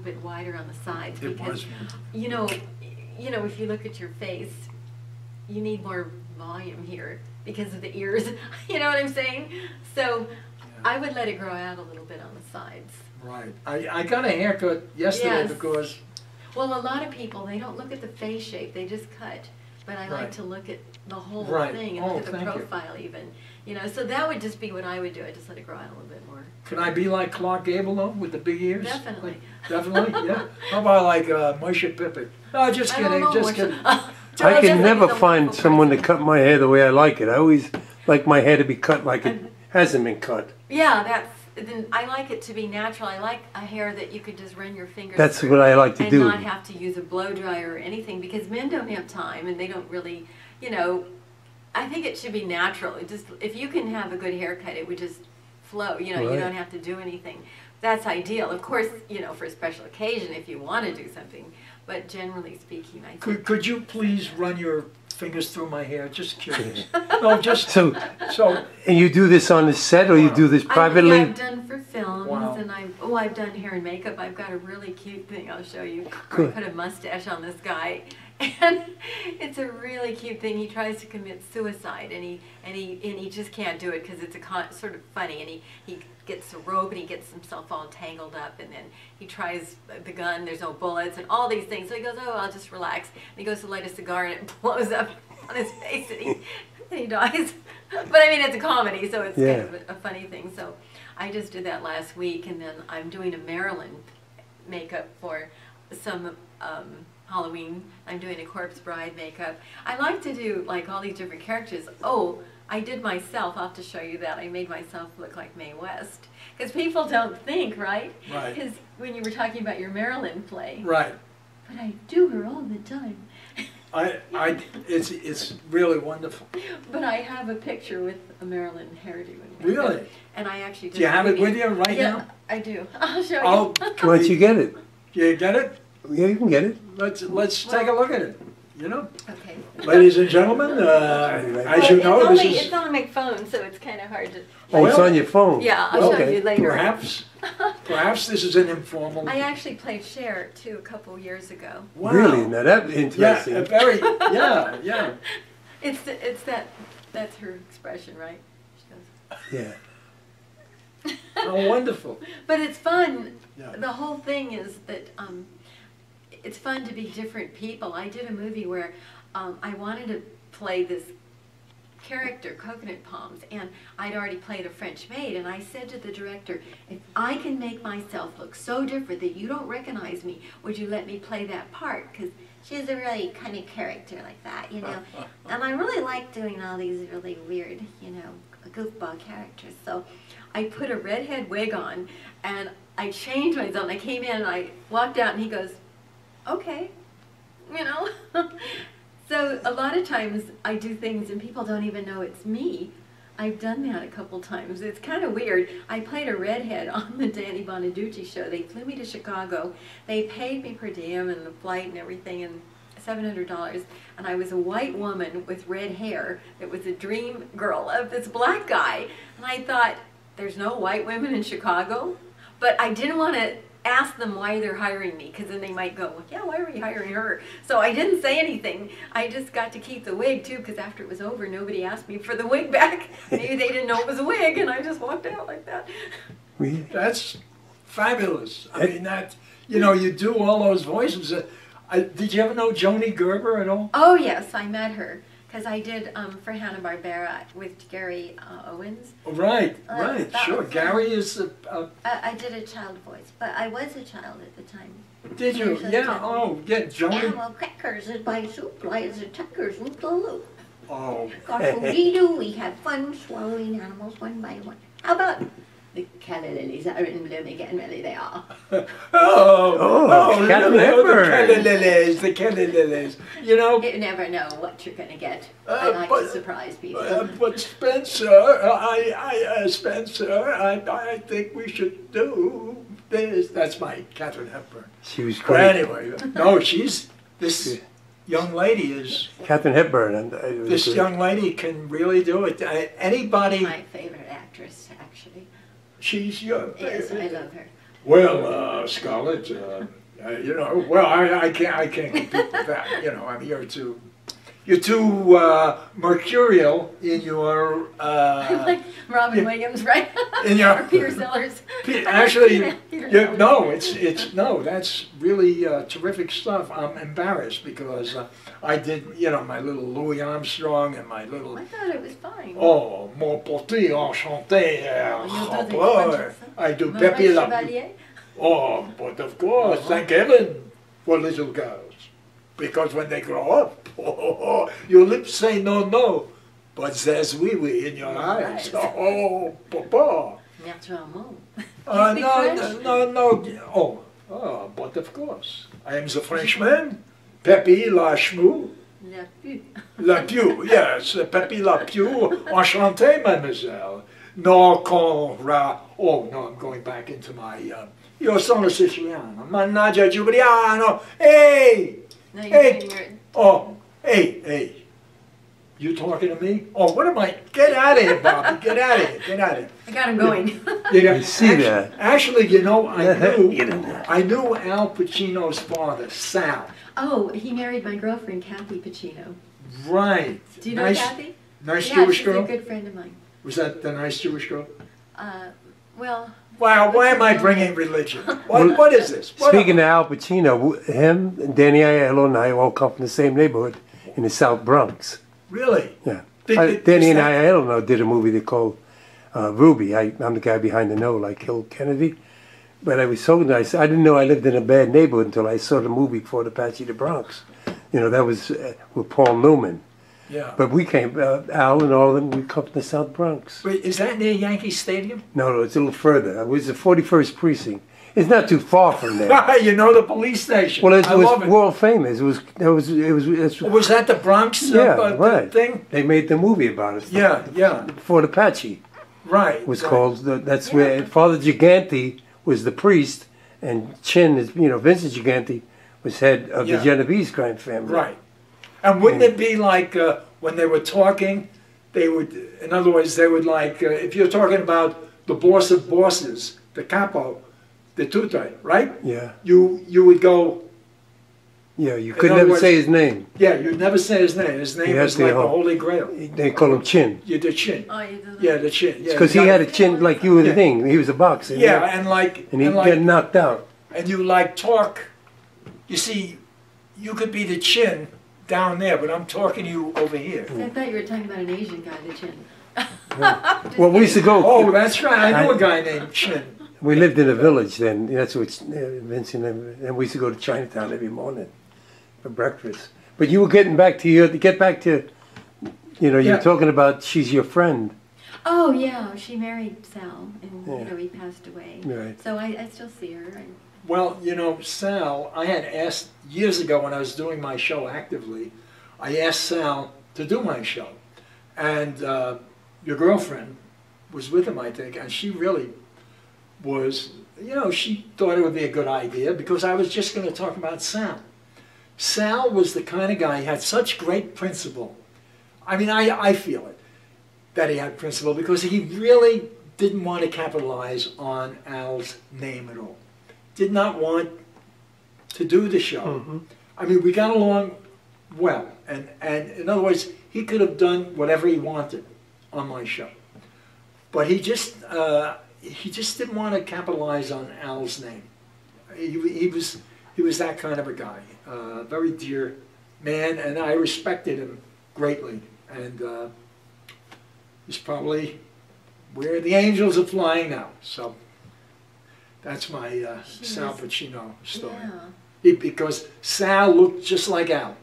bit wider on the sides It because, was. you know, if you look at your face, you need more volume here because of the ears. You know what I'm saying? So I would let it grow out a little bit on the sides. Right. I got a haircut yesterday because... Well, a lot of people, they don't look at the face shape, they just cut. But I like to look at the whole thing and look at the profile even. You know, so that would just be what I would do. I'd just let it grow out a little bit more. Could I be like Clark Gable though, with the big ears? Definitely. Definitely, yeah. How about like Moshe Pippin? No, just kidding, just kidding. I can never find someone to cut my hair the way I like it. I always like my hair to be cut like it hasn't been cut. Yeah, then I like it to be natural. I like a hair that you could just run your fingers That's through what I like to do. and not have to use a blow dryer or anything because men don't have time and they don't really, you know, I think it should be natural. It just, if you can have a good haircut, it would just flow. You know, you don't have to do anything. That's ideal. Of course, you know, for a special occasion if you want to do something, but generally speaking, I think. Could you please run your fingers through my hair? Just curious. No, just so. And you do this on the set, or you do this privately? I've done for films, and I've done hair and makeup. I've got a really cute thing I'll show you. I put a mustache on this guy, and it's a really cute thing. He tries to commit suicide, and he just can't do it because it's sort of funny. And he gets a rope and he gets himself all tangled up, and then he tries the gun. There's no bullets and all these things. So he goes, "Oh, I'll just relax." And he goes to light a cigar, and it blows up on his face, and he dies. But I mean, it's a comedy, so it's kind of a funny thing. So I just did that last week, and then I'm doing a Marilyn makeup for some Halloween. I'm doing a corpse bride makeup. I like to do like all these different characters. Oh, I did myself. I'll have to show you that. I made myself look like Mae West. Because people don't think, right? Right. Because when you were talking about your Marilyn play. Right. But I do her all the time. It's really wonderful. But I have a picture with a Marilyn hairdo. Really? And I actually did. Do you have it with you right now? Yeah, I do. I'll show you. Oh, Why don't you get it? You get it? Yeah, you can get it. Let's take a look at it. You know. Okay. Ladies and gentlemen, as you know, it's on my phone, so it's kind of hard to. Oh, it's on your phone. Yeah, I'll show you later. Perhaps this is an informal. I actually played Cher too a couple years ago. Wow. Really? Now that's interesting. Yeah, yeah. That's her expression, right? She goes. Yeah. Oh, wonderful. But it's fun. Yeah. The whole thing is that it's fun to be different people. I did a movie where I wanted to play this character, Coconut Palms, and I'd already played a French maid, and I said to the director, if I can make myself look so different that you don't recognize me, would you let me play that part? Because she's a really kind of character like that, you know. And I really like doing all these really weird, you know, goofball characters. So I put a redhead wig on, and I changed myself, and I came in, and I walked out, and he goes, okay, you know. So a lot of times I do things and people don't even know it's me. I've done that a couple times. It's kind of weird. I played a redhead on the Danny Bonaducci show. They flew me to Chicago. They paid me per diem and the flight and everything, and $700. And I was a white woman with red hair that was a dream girl of this black guy. And I thought, there's no white women in Chicago? But I didn't want to ask them why they're hiring me, because then they might go, well, yeah, why are we hiring her? So I didn't say anything. I just got to keep the wig too, because after it was over, nobody asked me for the wig back. Maybe they didn't know it was a wig, and I just walked out like that. That's fabulous. I mean, that, you know, you do all those voices. Did you ever know Joni Gerber at all? Oh yes, I met her. Because I did for Hanna-Barbera with Gary Owens. Right, right, sure. Gary is I did a child voice, but I was a child at the time. Did you? Yeah, oh, yeah, Joni. Animal crackers and by soup, lies and tuckers, whoop the loop. Oh. Gosh, we do, we have fun swallowing animals one by one. How about the calla lilies are in bloom again, really they are. The calla lilies, you know. You never know what you're going to get. I like to surprise people. But Spencer, I think we should do this. That's my Katharine Hepburn. She was But great. anyway, no, this young lady is... Katharine Hepburn. This young lady can really do it. Anybody... My favorite actress, actually. She's your Yes, I love her. Well, Scarlett, you know, well, I can't compete with that. You know, I mean, you're too mercurial in your. Like Robin Williams, right? In your Or Peter Sellers. Actually, Peter yeah, Sellers. no, no, that's really terrific stuff. I'm embarrassed because I did, you know, my little Louis Armstrong and my little. I thought it was fine. Oh, mon petit enchanté, You'll do the oh, French I do Maurice Pepe la. Chevalier? Oh, but of course, thank heaven for little girls. Because when they grow up, your lips say no, no, but there's wee wee in your eyes. Oh, papa. Naturellement. No, speak French? no. Oh, but of course. I am the Frenchman, Pepe la Chmou. La pu. La Pew, yes, Pepe la Pew. Enchanté, mademoiselle. No, oh, no, I'm going back into my, io sono siciliano, mannaggia Giuliano, hey! No, you're Hey. doing your. Oh, hey. You talking to me? Oh, what am I? Get out of here, Bobby. Get out of here. Get out of here. I got him going. You see that? Actually, you know, Get in there. I knew Al Pacino's father, Sal. Oh, he married my girlfriend, Kathy Pacino. Right. Do you know nice, Kathy? Nice Yeah, Jewish she's girl? a good friend of mine. Was that the nice Jewish girl? Well, Wow, why am I bringing religion? What is this? What Speaking of Al Pacino, him, Danny Aiello, and I all come from the same neighborhood in the South Bronx. Really? Yeah. Did- Danny is and that- Aiello did a movie they called Ruby. I'm the guy behind the know, like Hill Kennedy. But I was so nice. I didn't know I lived in a bad neighborhood until I saw the movie Fort Apache the Bronx. You know, that was with Paul Newman. Yeah. But we came, Al and all of them, we come from the South Bronx. Wait, is that near Yankee Stadium? No, it's a little further. It was the 41st precinct. It's not too far from there. You know the police station. Well, it I was love it. world famous. Was that the Bronx Yeah, right. thing? They made the movie about it. Yeah. Fort Apache Right. was right. called. That's where Father Gigante was the priest, and Chin is, Vincent Gigante was head of Yeah. the Genovese crime family. Right. And wouldn't it be like when they were talking, they would, in other words, they would like, if you're talking about the boss of bosses, the capo, the tutor, right? Yeah. You would go, Yeah, you could other never words- say his name. yeah, you'd never say his name. His name You have was to like the hold- Holy Grail. They call him Chin. You the chin. oh, you do that. Yeah, the chin. Yeah, Because he you got- had a chin like you and Yeah. thing. He was a boxer. Yeah, and like, And he and got like, knocked out. and you like talk. You see, you could be the chin down there, but I'm talking to you over here. I thought you were talking about an Asian guy, the chin. Well, we used to go. Oh, that's right. I knew a guy named Chin. We lived in a village then. That's what Vincent and we used to go to Chinatown every morning for breakfast. But you were getting back to you Yeah. were talking about she's your friend. Oh, yeah, she married Sal, and, Yeah. he passed away. Right. So I still see her. And, Well, Sal, I had asked years ago when I was doing my show actively, I asked Sal to do my show. And your girlfriend was with him, I think, and she really was, she thought it would be a good idea because I was just going to talk about Sal. Sal was the kind of guy, he had such great principle. I mean, I feel it, that he had principle because he really didn't want to capitalize on Al's name at all. Did not want to do the show. Mm-hmm. I mean, we got along well, and in other words, he could have done whatever he wanted on my show, but he just didn't want to capitalize on Al's name. He was that kind of a guy, very dear man, and I respected him greatly, and he's probably where the angels are flying now. So. That's my Sal Pacino story. yeah. Because Sal looked just like Al.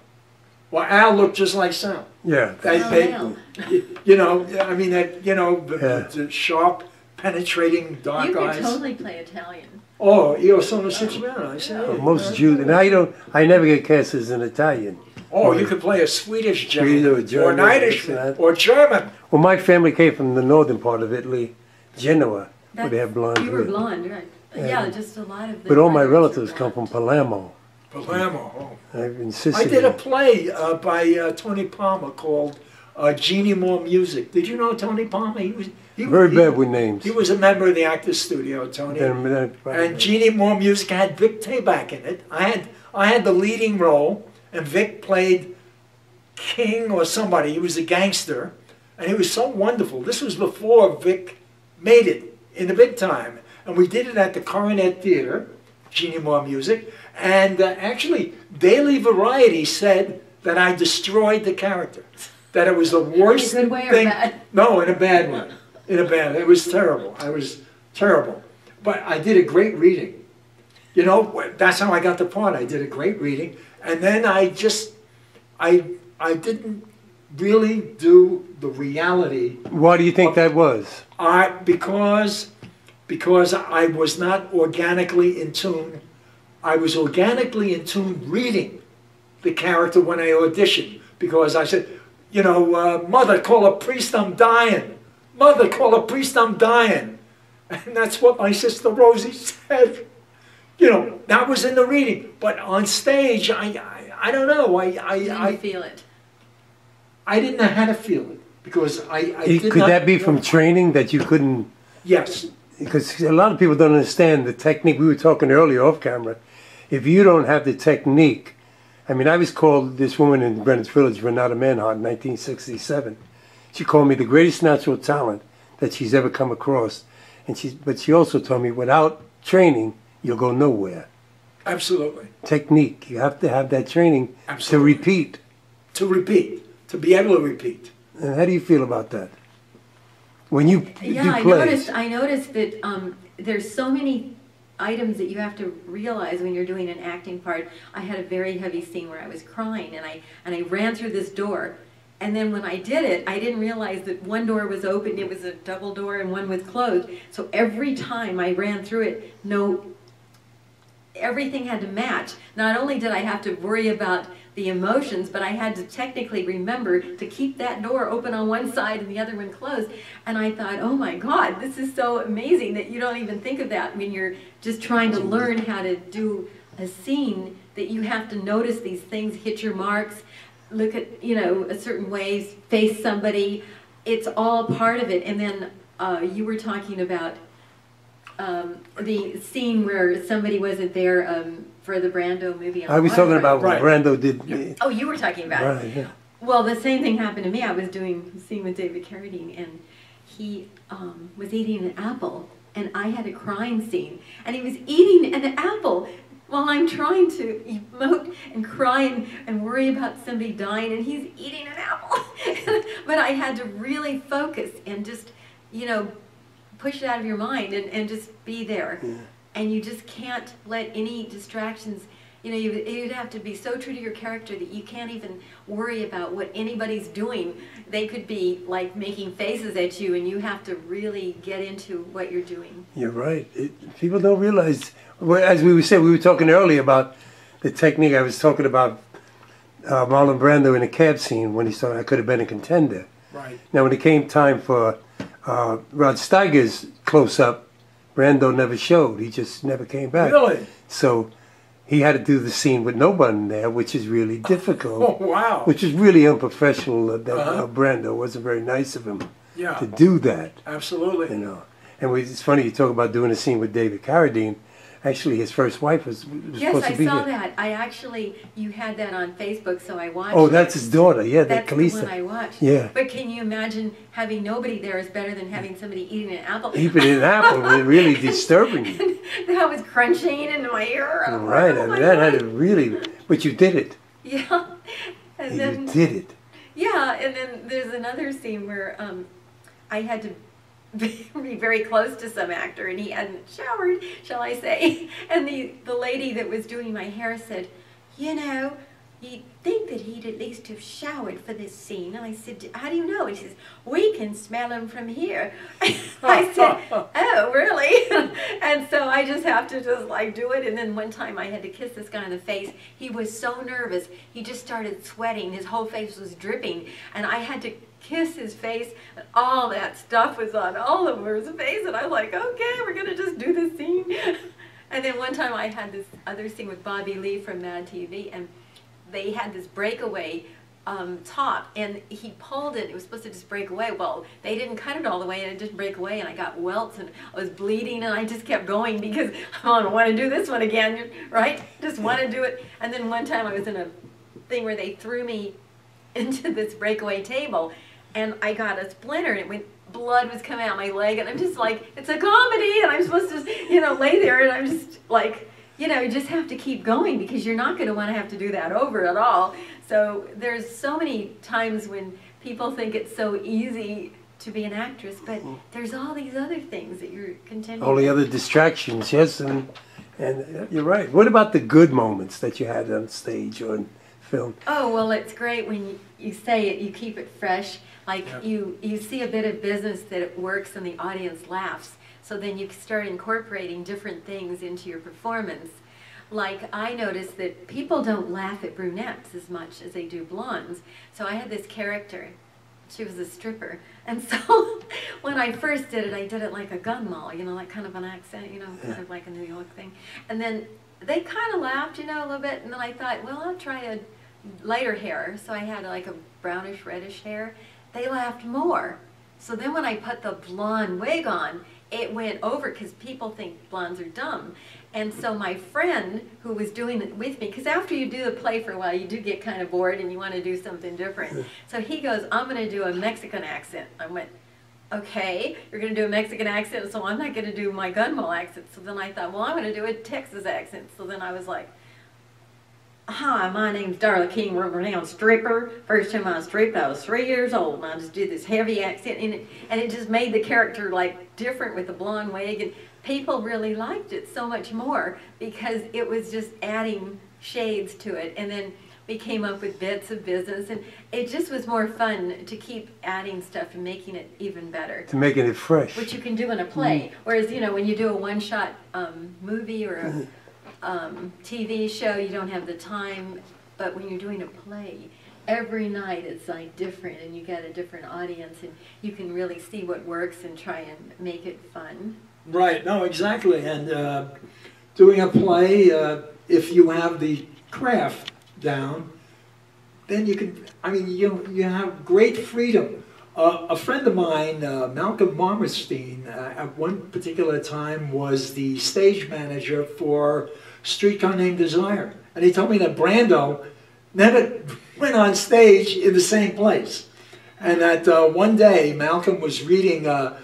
Well, Al looked just like Sal. Yeah. Al. I mean, the sharp, penetrating dark You could eyes. totally play Italian. Oh, io sono siciliano. I said, Well, most Jews, and I never get cast as an Italian. oh, you could play a Swedish Swedish or German, or German, an Irishman, that's that. or German. Well, my family came from the northern part of Italy, Genoa, where they have blonde You were hair. blonde, right? Yeah, just a lot of the But all my brothers are relatives come blonde. from Palermo. Palermo. Oh. I've I insisted. did a play by Tony Palmer called Jeannie Moore Music. Did you know Tony Palmer? Very bad with names. He was a member of the Actors Studio, Tony. And Jeannie Moore Music had Vic Tayback in it. I had the leading role, and Vic played King or somebody. He was a gangster, and he was so wonderful. This was before Vic made it in the big time. And we did it at the Coronet Theater, Jeannie Moore Music. And actually, Daily Variety said that I destroyed the character. That it was the worst in a good way thing. Or bad? No, in a bad way. In a bad way. It was terrible. I was terrible. But I did a great reading. You know, that's how I got the part. I did a great reading. And then I didn't really do the reality. Why do you think that was? Because I was not organically in tune. I was organically in tune reading the character when I auditioned. Because I said, you know, mother, call a priest, I'm dying. Mother, call a priest, I'm dying. And that's what my sister Rosie said. You know, that was in the reading. But on stage, I don't know. I feel it. I didn't know how to feel it. Because I did Could not that be from training that you couldn't? Yes. Because a lot of people don't understand the technique. We were talking earlier off camera. If you don't have the technique, I mean, I was called, this woman in Greenwich Village, Renata Manhart, in 1967. She called me the greatest natural talent that she's ever come across. But she also told me, without training, you'll go nowhere. Absolutely. Technique. You have to have that training to repeat. To repeat. To be able to repeat. And how do you feel about that? When you do plays? I noticed that there's so many items that you have to realize when you're doing an acting part. I had a very heavy scene where I was crying, and I ran through this door, and then when I did it, I didn't realize that one door was open, it was a double door, and one was closed. So every time I ran through it, everything had to match. Not only did I have to worry about the emotions, but I had to technically remember to keep that door open on one side and the other one closed. And I thought, oh my God, this is so amazing that you don't even think of that when you're just trying to learn how to do a scene, that you have to notice these things, hit your marks, look at, you know, a certain ways, face somebody. It's all part of it. And then you were talking about the scene where somebody wasn't there for the Brando movie. I was talking about what Brando did. Yeah. Oh, you were talking about it. Right, yeah. Well, the same thing happened to me. I was doing a scene with David Carradine, and he was eating an apple, and I had a crying scene, and he was eating an apple while I'm trying to emote and cry and worry about somebody dying, and he's eating an apple. But I had to really focus and just, you know, push it out of your mind and just be there. Yeah. And you just can't let any distractions, you know, you'd have to be so true to your character that you can't even worry about what anybody's doing. They could be like making faces at you, and you have to really get into what you're doing. You're right. People don't realize, as we were talking earlier about the technique. I was talking about Marlon Brando in a cab scene when he thought I could have been a contender. Right. Now when it came time for Rod Steiger's close-up, Brando never showed. He just never came back. Really? So he had to do the scene with no one there, which is really difficult. Oh, wow. Which is really unprofessional. Brando wasn't very nice of him to do that. Absolutely. You know, and it's funny you talk about doing a scene with David Carradine. Actually, his first wife was supposed to be here. Yes, I saw that. You had that on Facebook, so I watched. Oh, that's his daughter. Yeah, that's Kalisa. The one I watched. Yeah. But can you imagine having nobody there is better than having somebody eating an apple? Eating an apple was really disturbing. That was crunching into my ear. Right, oh that had to really. But you did it. Yeah. And then, you did it. Yeah, and then there's another scene where I had to be very close to some actor, and he hadn't showered, shall I say, and the lady that was doing my hair said, you know, you'd think that he'd at least have showered for this scene. And I said, how do you know? And she says, we can smell him from here. I said, oh, really? And so I just have to just like do it. And then one time I had to kiss this guy in the face. He was so nervous. He just started sweating. His whole face was dripping. And I had to kiss his face, and all that stuff was on all over his face, and I was like, okay, we're gonna just do this scene. And then one time I had this other scene with Bobby Lee from Mad TV, and they had this breakaway top, and he pulled it. It was supposed to just break away. Well, they didn't cut it all the way, and it didn't break away, and I got welts, and I was bleeding, and I just kept going because I don't want to do this one again, right? Just want to do it. And then one time I was in a thing where they threw me into this breakaway table, and I got a splinter, and it went, blood was coming out my leg, and I'm just like, it's a comedy, and I'm supposed to, you know, lay there, and I'm just like, you know, you just have to keep going because you're not going to want to have to do that over at all. So there's so many times when people think it's so easy to be an actress, but there's all these other things that you're contending All the with. other distractions, yes, and you're right. What about the good moments that you had on stage or in film? Oh, well, it's great when you say it, you keep it fresh. Like you see a bit of business that it works and the audience laughs. So then you start incorporating different things into your performance. Like I noticed that people don't laugh at brunettes as much as they do blondes. So I had this character. She was a stripper. And so when I first did it like a gun moll, you know, like kind of an accent, you know, kind of like a New York thing. And then they kind of laughed, you know, a little bit. And then I thought, well, I'll try a lighter hair. So I had like a brownish reddish hair. They laughed more. So then when I put the blonde wig on, it went over because people think blondes are dumb. And so my friend who was doing it with me, because after you do the play for a while, you do get kind of bored and you want to do something different. So he goes, I'm going to do a Mexican accent. I went, okay, you're going to do a Mexican accent, so I'm not going to do my gunmo accent. So then I thought, well, I'm going to do a Texas accent. So then I was like, hi, my name's Darla King, world-renowned stripper. First time I stripped, I was 3 years old, and I just did this heavy accent in it, and it just made the character like different with the blonde wig, and people really liked it so much more because it was just adding shades to it, and then we came up with bits of business, and it just was more fun to keep adding stuff and making it even better. To making it fresh. Which you can do in a play, whereas, you know, when you do a one-shot movie or a TV show, you don't have the time, but when you're doing a play, every night it's like different, and you get a different audience, and you can really see what works and try and make it fun. Right, no, exactly. And doing a play, if you have the craft down, then you can, I mean, you have great freedom. A friend of mine, Malcolm Marmerstein, at one particular time was the stage manager for Streetcar Named Desire. And he told me that Brando never went on stage in the same place. And that one day, Malcolm was reading a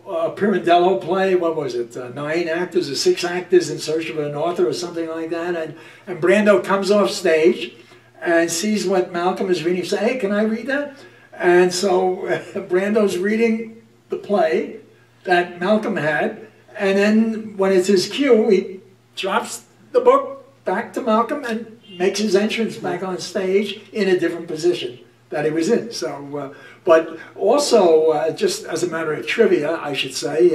Pirandello play, what was it, 9 actors or 6 actors in search of an author or something like that. And Brando comes off stage and sees what Malcolm is reading. He says, hey, can I read that? And so Brando's reading the play that Malcolm had, and then when it's his cue, he drops the book back to Malcolm and makes his entrance back on stage in a different position that he was in. So, but also, just as a matter of trivia, I should say,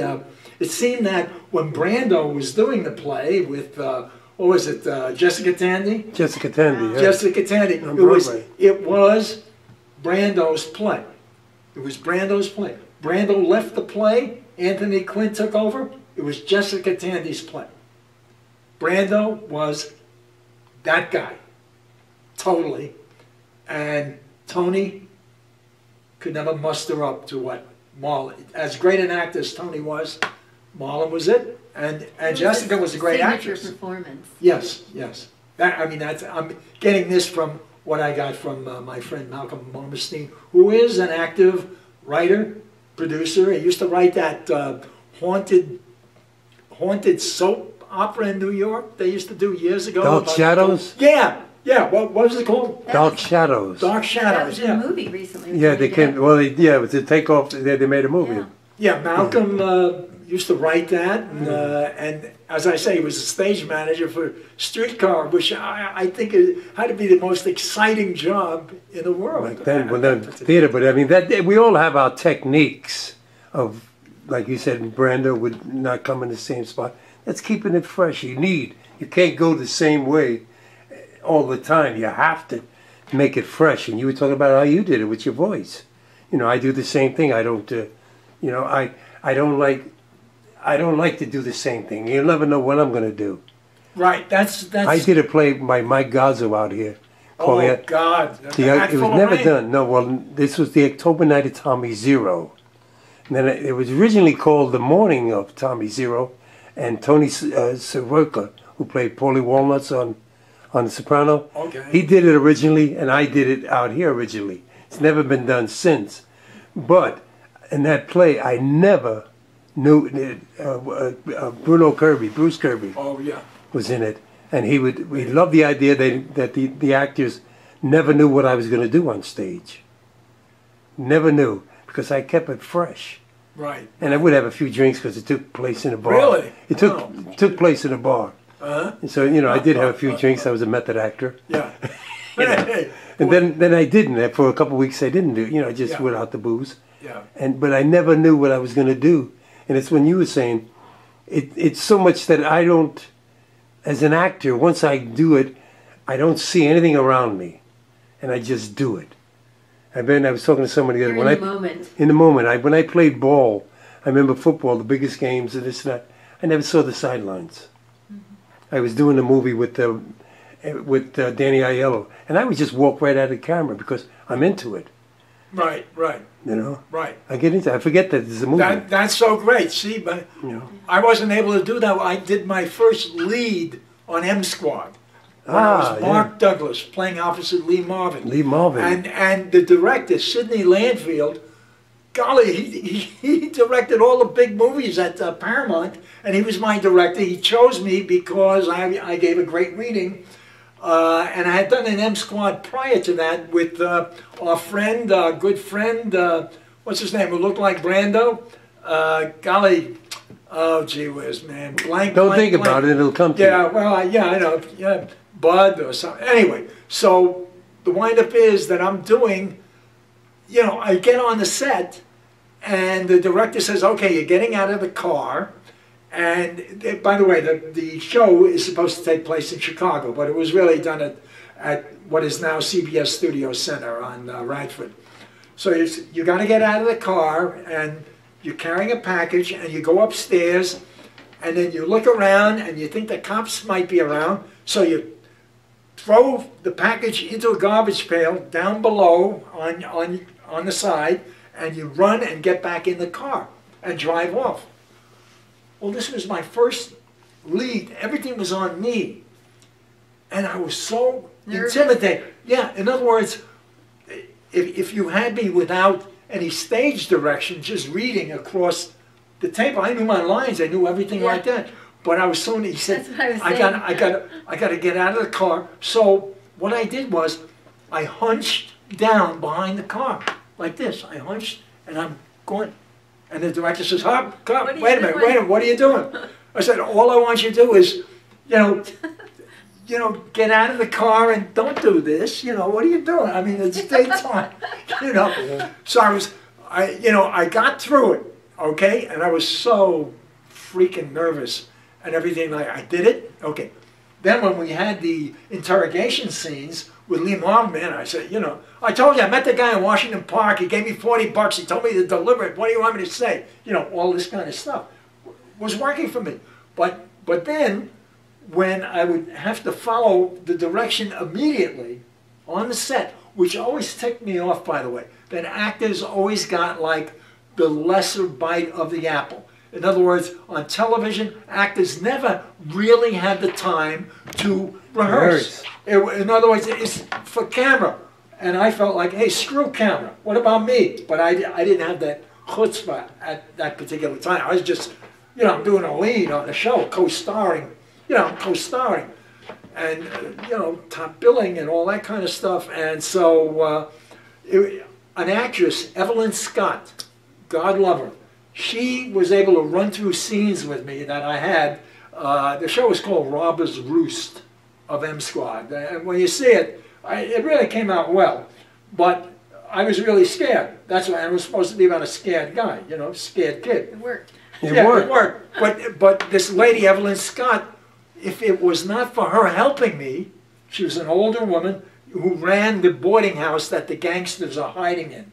it seemed that when Brando was doing the play with, what was it, Jessica Tandy? Jessica Tandy, yeah. Jessica Tandy. On Broadway. It was Brando's play. It was Brando's play. Brando left the play, Anthony Quinn took over, it was Jessica Tandy's play. Brando was that guy, totally. And Tony could never muster up to what Marlon, as great an actor as Tony was, Marlon was it. And Jessica was a great actress. Signature performance. Yes, yes. That, I mean, that's, I'm getting this from what I got from my friend Malcolm Marmerstein, who is an active writer, producer. He used to write that haunted soap opera in New York they used to do years ago. Dark Shadows? Yeah, yeah. What was it called? Dark Shadows. Dark That Shadows, was yeah. a movie recently. Yeah, they came, well, yeah, it was a takeoff, they made a movie. Yeah. Yeah, Malcolm used to write that, and as I say, he was a stage manager for Streetcar, which I think it had to be the most exciting job in the world. Like then, when then theater, but I mean, that we all have our techniques of, like you said, Brando would not come in the same spot. That's keeping it fresh. You can't go the same way all the time. You have to make it fresh. And you were talking about how you did it with your voice. You know, I do the same thing. I don't, you know, I don't like to do the same thing. You'll never know what I'm going to do. Right, that's... I did a play by Mike Gazzo out here called Oh, God. it was never done. No, well, this was the October night of Tommy Zero. And then it was originally called The Morning of Tommy Zero. And Tony Sirica, who played Paulie Walnuts on The Soprano, Okay. he did it originally, and I did it out here originally. It's never been done since. But in that play, I never knew Bruce Kirby Oh, yeah. was in it. And we loved the idea that the actors never knew what I was going to do on stage. Never knew, because I kept it fresh. Right. And I would have a few drinks because it took place in a bar. Really? It took place in a bar. Uh-huh. And so, I did have a few drinks. I was a method actor. Yeah. And then I didn't. For a couple of weeks I didn't do, just without the booze. Yeah. But I never knew what I was going to do. And it's when you were saying, it's so much that I don't, as an actor, once I do it, I don't see anything around me. And I just do it. I was talking to somebody the other You're in the moment. In the moment. When I played ball, I remember football, the biggest games and this and that. I never saw the sidelines. I was doing a movie with Danny Aiello, and I would just walk right out of the camera because I'm into it. Right, right. Right. I get into it. I forget that there's a movie. That's so great. See, but I wasn't able to do that. I did my first lead on M Squad. When I was Mark Douglas playing opposite Lee Marvin. Lee Marvin. And the director, Sidney Landfield, golly, he directed all the big movies at Paramount, and he was my director. He chose me because I gave a great reading, and I had done an M Squad prior to that with our friend, good friend, what's his name, who looked like Brando? Golly, oh gee whiz, man, Don't think about it, it'll come to you. Yeah, well, I know, yeah, Bud or something. Anyway, so the wind-up is that I'm doing, I get on the set, and the director says, okay, you're getting out of the car. And by the way, the show is supposed to take place in Chicago, but it was really done at what is now CBS Studio Center on Radford. So you got to get out of the car, and you're carrying a package, and you go upstairs, and then you look around, and you think the cops might be around, so you throw the package into a garbage pail down below on the side, and you run and get back in the car and drive off. Well, this was my first lead. Everything was on me. And I was so intimidated. Yeah, in other words, if you had me without any stage direction, just reading across the table, I knew my lines, I knew everything like that. But I was so, he said, I got to get out of the car. So what I did was, I hunched down behind the car, like this. I hunched, and I'm going. And the director says, "Hop, come, wait a minute, what are you doing?" I said, "All I want you to do is, get out of the car and don't do this. What are you doing? I mean, it's daytime, So I got through it, okay, and I was so freaking nervous and everything. Like I did it, okay. Then when we had the interrogation scenes with Lee Marvin, I said, I told you, I met the guy in Washington Park, he gave me $40, he told me to deliver it, what do you want me to say? All this kind of stuff was working for me. But then, when I would have to follow the direction immediately on the set, which always ticked me off, by the way, that actors always got like the lesser bite of the apple. In other words, on television, actors never really had the time to rehearse. In other words, it's for camera. And I felt like, hey, screw camera. What about me? But I didn't have that chutzpah at that particular time. I was just, doing a lead on the show, co-starring, and, top billing and all that kind of stuff. And so an actress, Evelyn Scott, God love her, she was able to run through scenes with me that I had. The show was called Robber's Roost of M Squad. And when you see it, it really came out well. But I was really scared. That's why I was supposed to be about a scared guy, scared kid. It worked. It worked. But this lady, Evelyn Scott, if it was not for her helping me, she was an older woman who ran the boarding house that the gangsters are hiding in.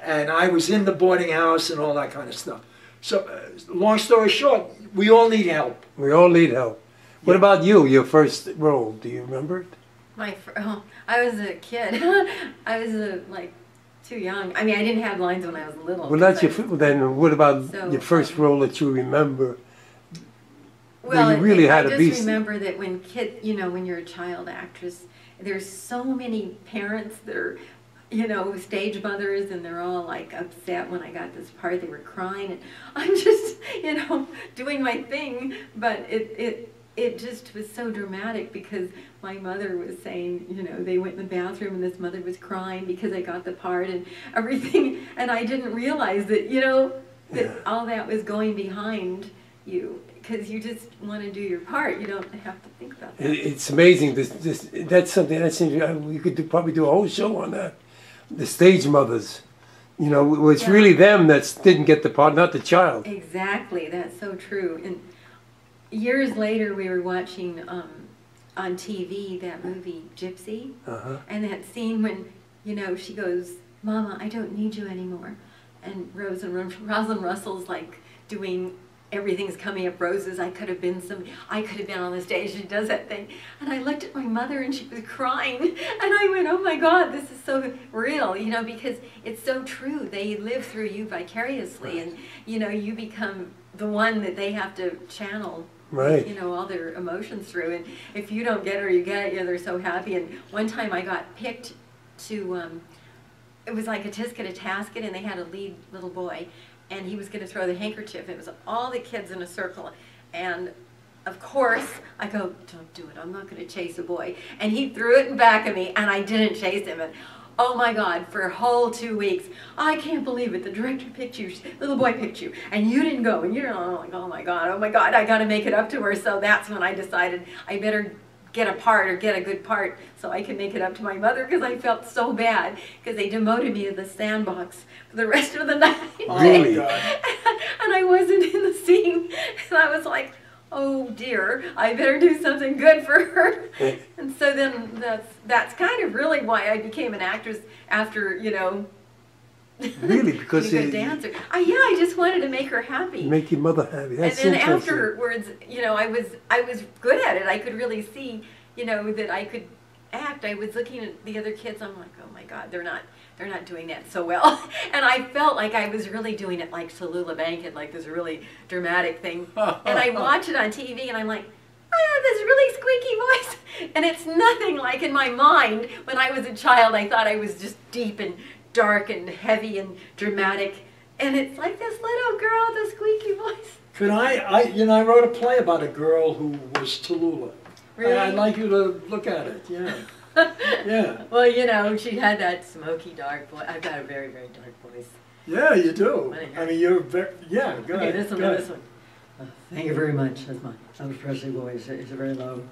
And I was in the boarding house and all that kind of stuff. So, long story short, we all need help. We all need help. What about you, your first role? Do you remember it? I was a kid. I was like too young. I mean, I didn't have lines when I was little. Well, that's your. Then what about So, your first role that you remember? Well, you really had I to just be. remember that when when you're a child actress, there's so many parents that are, stage mothers, and they're all like upset when I got this part. They were crying, and I'm just, doing my thing, but it just was so dramatic because my mother was saying, they went in the bathroom and this mother was crying because I got the part and everything, and I didn't realize that, that all that was going behind you, because you just want to do your part. You don't have to think about that. It's amazing. That's something we could probably do a whole show on that. The stage mothers, it's really them that didn't get the part, not the child. Exactly, that's so true. And years later, we were watching on TV that movie Gypsy, and that scene when she goes, "Mama, I don't need you anymore," and Rosalind Russell's like doing everything's coming up roses. I could have been on the stage. She does that thing, and I looked at my mother and she was crying, and I went, "Oh my God, this is so real," because it's so true. They live through you vicariously, and you become the one that they have to channel. Right. All their emotions through, and if you don't get it or you get it, they're so happy. And one time I got picked to, it was like a tisket, a tasket, and they had a lead little boy, and he was going to throw the handkerchief. It was all the kids in a circle, and of course I go, "Don't do it, I'm not going to chase a boy," and he threw it in back of me, and I didn't chase him. And oh my God, for a whole 2 weeks, I can't believe it. The director picked you, little boy picked you, and you didn't go. And you're like, oh my God, I got to make it up to her. So that's when I decided I better get a part or get a good part so I can make it up to my mother, because I felt so bad because they demoted me to the sandbox for the rest of the night. Really? And I wasn't in the scene. And I was like, oh dear, I better do something good for her. And so then that's kind of really why I became an actress after, Really, because being a good dancer. I just wanted to make her happy. Make your mother happy. That's and then interesting. afterwards, I was good at it. I could really see, that I could act. I was looking at the other kids. I'm like, oh my God, they're not doing that so well. And I felt like I was really doing it like Tallulah Bankhead, like this really dramatic thing. And I watch it on TV, and I'm like, I have this really squeaky voice. And it's nothing like in my mind. When I was a child, I thought I was just deep and dark and heavy and dramatic. And it's like this little girl with a squeaky voice. Could I wrote a play about a girl who was Tallulah. Really? I'd like you to look at it, yeah. Yeah. Well, she had that smoky, dark voice. I've got a very, very dark voice. Yeah, you do. I mean, you're very, yeah, go ahead. Okay, this one. Thank you very much. That's my Presley voice. It's very low.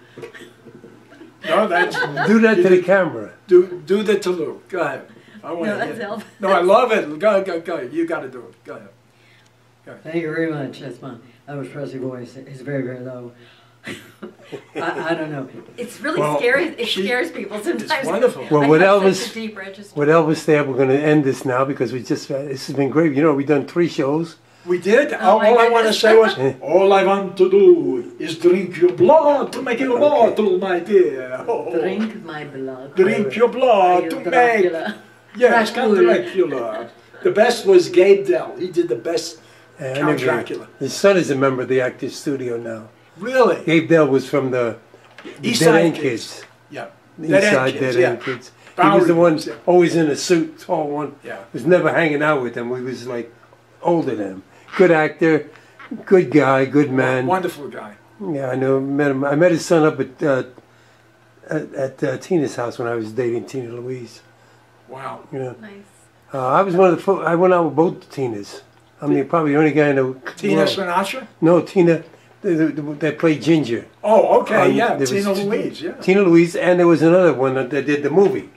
No, that's... Do that to the camera. Do the Tallulah. Go ahead. I want No, to that's hear. Elvis. No, I love it. Go. You got to do it. Go ahead. Thank you very much. That's my Elvis Presley voice. It's very, very low. I don't know. It's really scary. It scares people sometimes. It's wonderful. Well, I with have Elvis, such a deep register. with Elvis there, we're going to end this now because this has been great. We've done 3 shows. We did. Oh, All I want to say was, all I want to do is drink your blood to make it immortal, my dear. Oh. Drink my blood. Drink your blood to make... Yes, Count Dracula. The best was Gabe Dell. He did the best Count Dracula. His son is a member of the Actors Studio now. Really? Gabe Dell was from the East Dead Side End Kids. Kids. Yeah. East Side Dead End Kids. He was the one always in a suit, tall one. Yeah. Was never hanging out with them. We was like older than him. Good actor, good guy, good man. Wonderful guy. Yeah, I know. Met him. I met his son up at Tina's house when I was dating Tina Louise. Wow. Yeah. Nice. I was one of the. I went out with both Tinas. I'm probably the only guy in the Tina world. Sinatra? No, Tina. That played Ginger. Oh, okay, yeah. There Tina was Louise, yeah. Tina Louise, and there was another one that did the movie.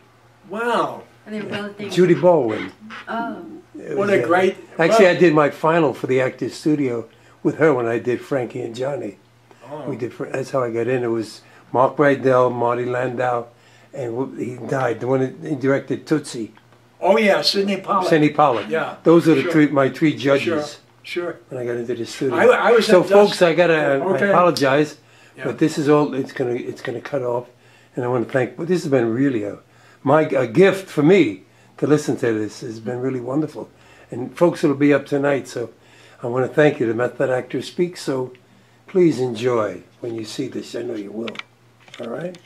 Wow. And they were both named. Judy Baldwin. Oh. What a great... Actually, I did my final for the Actors Studio with her when I did Frankie and Johnny. Oh. We did. That's how I got in. It was Mark Rydell, Marty Landau, and he died. The one that he directed Tootsie. Oh, yeah, Sidney Pollack. Sidney Pollack. Yeah. Those are my 3 judges. Sure. When I got into the studio. I was so, at folks, I okay. apologize, Yeah. but this is all. It's gonna cut off, And I want to thank, well, this has been really a gift for me to listen to this. It's been really wonderful. And folks, it'll be up tonight, so I want to thank you. The Method Actor Speaks, so please enjoy when you see this. I know you will. All right?